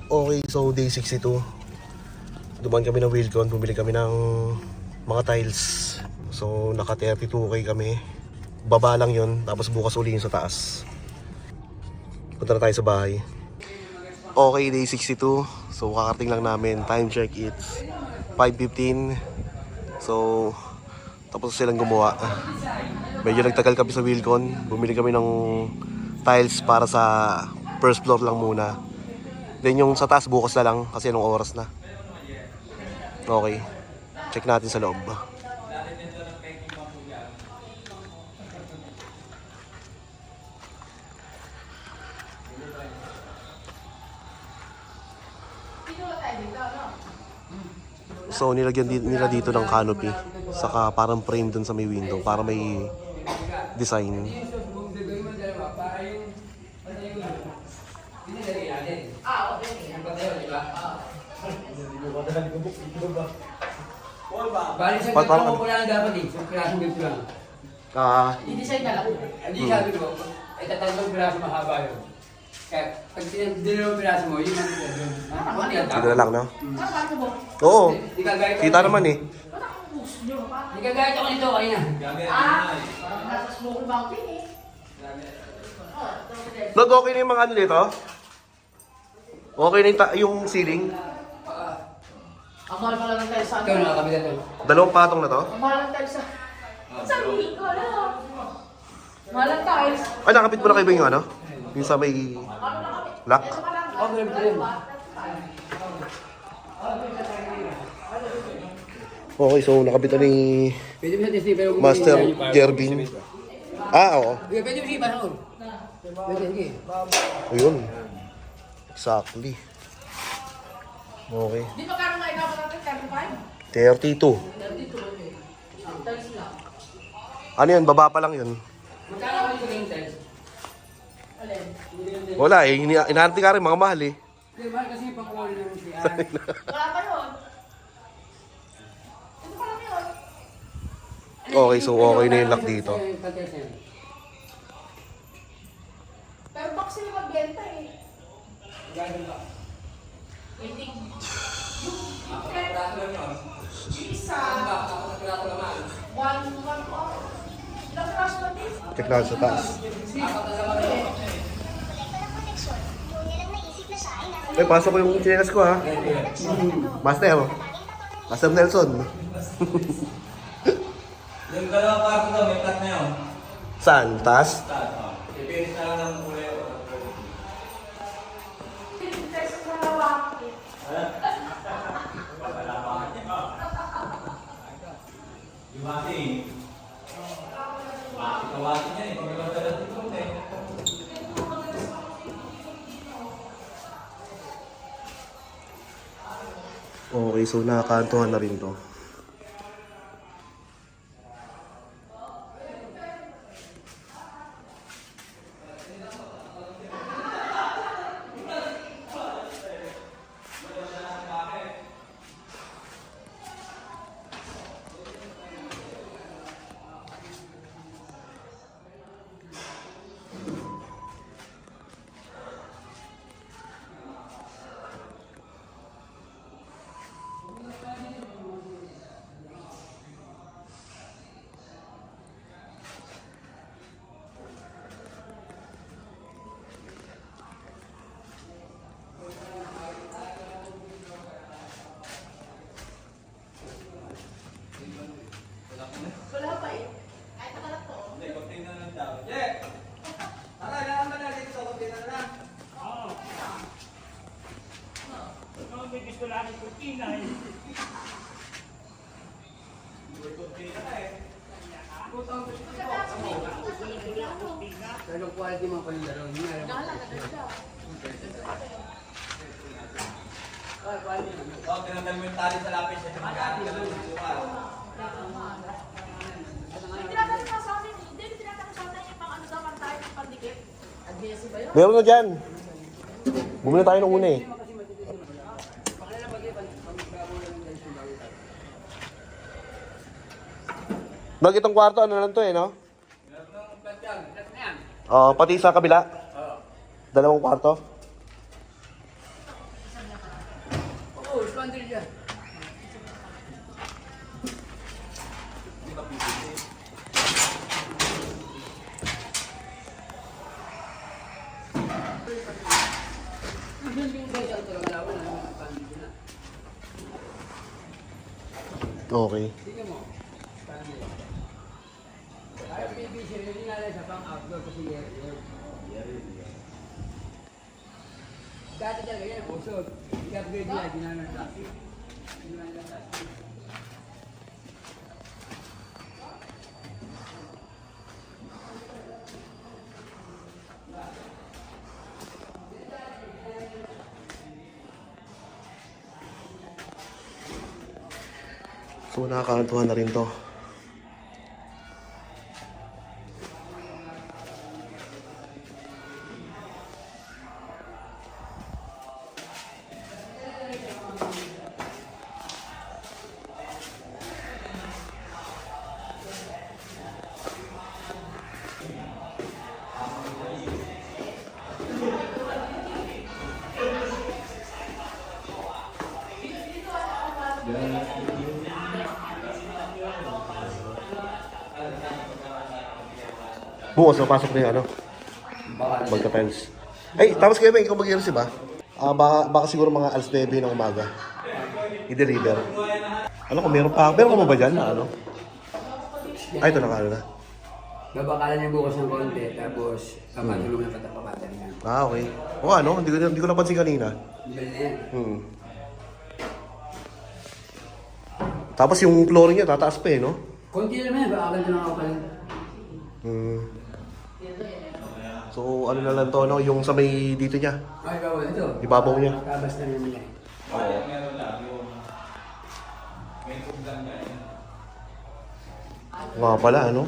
Okay, so day 62. Dumaan kami ng Wilcon, bumili kami ng mga tiles. So naka 32k kami. Baba lang yun, tapos bukas uli yun sa taas. Punta na tayo sa bahay. Okay, day 62. So kakarating lang namin. Time check, it's 5:15. So tapos silang gumawa. Medyo nagtagal kami sa Wilcon. Bumili kami ng tiles para sa first floor lang muna. Then yung sa taas bukas na lang kasi anong oras na. Okay. Check natin sa loob. So nilagyan nila dito ng canopy. Saka parang frame dun sa may window para may design. Bali sa ganito ko lang dapat eh. Sa pirasong ganito lang. I-design na lang. Hindi sabi ko, ay tatlong piraso mahaba yun. Kaya pag dinilawang piraso mo, yun ang doon. Dito na lang, no? Oo. Kita naman eh. Hindi ka gaya ako nito kanina. Nasa smoke mountain eh. Lord, okay na yung mga ano dito? Okay na yung ceiling? Ang mahal pala ng tiles sa Ito na, kabila to. Dalawang patong na to? Ang mahal ng tiles sa... Sabi ko na. Mahal ng tiles. Ay, nakapit mo na kayo ba yung ano? Yung sa may lock? Oh, ganun pa rin. Okay, so nakabit na ni Pwede mo sa testing pero... Master Jervin. Oo. Pwede mo siya ipasaon. Pwede, sige. Ayun. Exactly. Okay. Di ba kano nga ikaw natin? 32. 35? 32, okay. Ang tiles lang. Ano yun? Baba pa lang yun. Magkano ko yung ganyan tiles? Alin? Wala eh. Inaanti ka rin mga mahal eh. Hindi, mahal kasi yung pang-quality naman siya. Wala pa yun. Ito pa lang yun. Okay, so okay na yung lock dito. Pero baka sila magbenta eh. Gano'n ba? Waiting. Yung isa. One oh. Ilang crush ba din? Check natin sa taas. Ay, pasok ko yung chinelas ko ha. Master. Master Nelson. Yung dalawang parto daw, may cut na yun. Saan? Taas? Ipinis na lang ng kulay. Yung mati. Kawati niya eh. Pag may magdalat dito eh. Okay, so nakakantuhan na rin to. Wala pa eh. Kahit nakalat ko. Hindi, container lang daw. Yeah! Tara, laman na natin ito. Container na lang. May gusto lang yung kurtina eh. Pero quality mga palindaro. Oh, tinanggal mo yung tali sa lapis. Ito magkakaroon ka lang ng suka. Tinatanong nga sa amin. Hindi, tinatanong sa amin yung pang ano daw, pang tayo, pang pandikit. Adhesive ba yun? Meron na dyan. Bumili tayo ng una eh. Bag itong kwarto, ano lang to eh, no? Oo, pati sa kabila. Dalawang kwarto. boundary dyan. Okay. Tingnan mo. Ay, PVC, hindi nga lang sa pang-outdoor kasi yero yun. Dati talaga yan, usod. I-upgrade nila, ginamit ng plastic. Ginamit ng plastic. So nakakaantuhan na rin to. Bukas napasok na yung ano, magka-tiles. Ay, tapos kayo ba, ikaw mag-receive ba? Baka siguro mga alas 9 ng umaga. I-deliver. Ano kung meron pa ba dyan na ano? Ay, ito nakano na. Babakalan niya bukas ng konti, tapos pamatulong na patapapatan niya. Okay. O ano, hindi ko napansin kanina. Bali na yan. Tapos yung flooring niya, tataas pa eh, no? Konti naman yan, baka ganito lang ako pala. So, ano na lang to, no? Yung sa may dito niya. Ay, bawal ito. Ibabaw niya. Kabas na naman yan. Meron lang yung may kublang na yun. Nga pala, ano?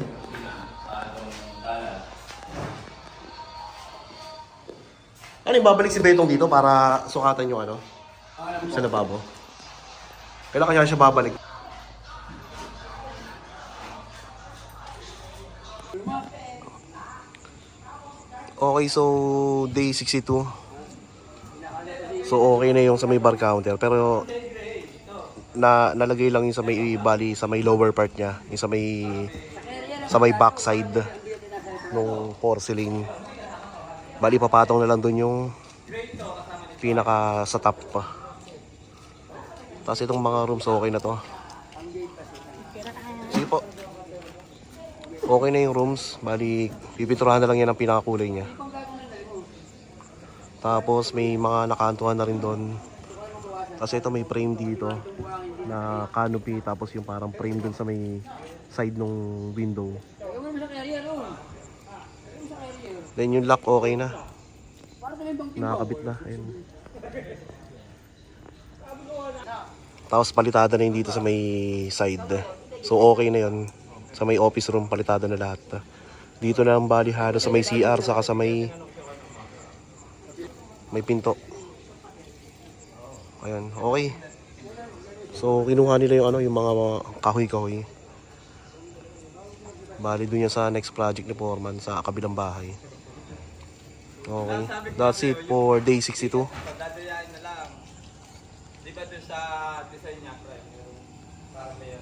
Ano yung babalik si Betong dito para sukatan yung ano? Sa lababo? Kailan kanya siya babalik? Okay, so day 62. So okay na yung sa may bar counter, pero nalagay lang yung sa may bali sa may lower part niya, yung sa may backside nung porcelain. Bali papatong na lang doon yung pinaka sa top pa. Tapos itong mga rooms okay na to. Sige po. Okay na yung rooms. Bali, pipinturahan na lang yan ang pinakakulay niya. Tapos may mga nakantuhan na rin doon. Kasi ito may frame dito na canopy. Tapos yung parang frame doon sa may side ng window. Then yung lock okay na. Nakakabit na. Ayun. Tapos palitada na yun dito sa may side. So okay na yun. Sa may office room, palitada na lahat. Dito na ang bali halo sa may CR, saka sa may pinto. Ayan, okay. So kinuha nila yung ano, yung mga kahoy-kahoy. Bali doon yan sa next project ni Foreman sa kabilang bahay. Okay, that's it for day 62. Pagdadayain na lang. Di ba doon sa design niya, parang may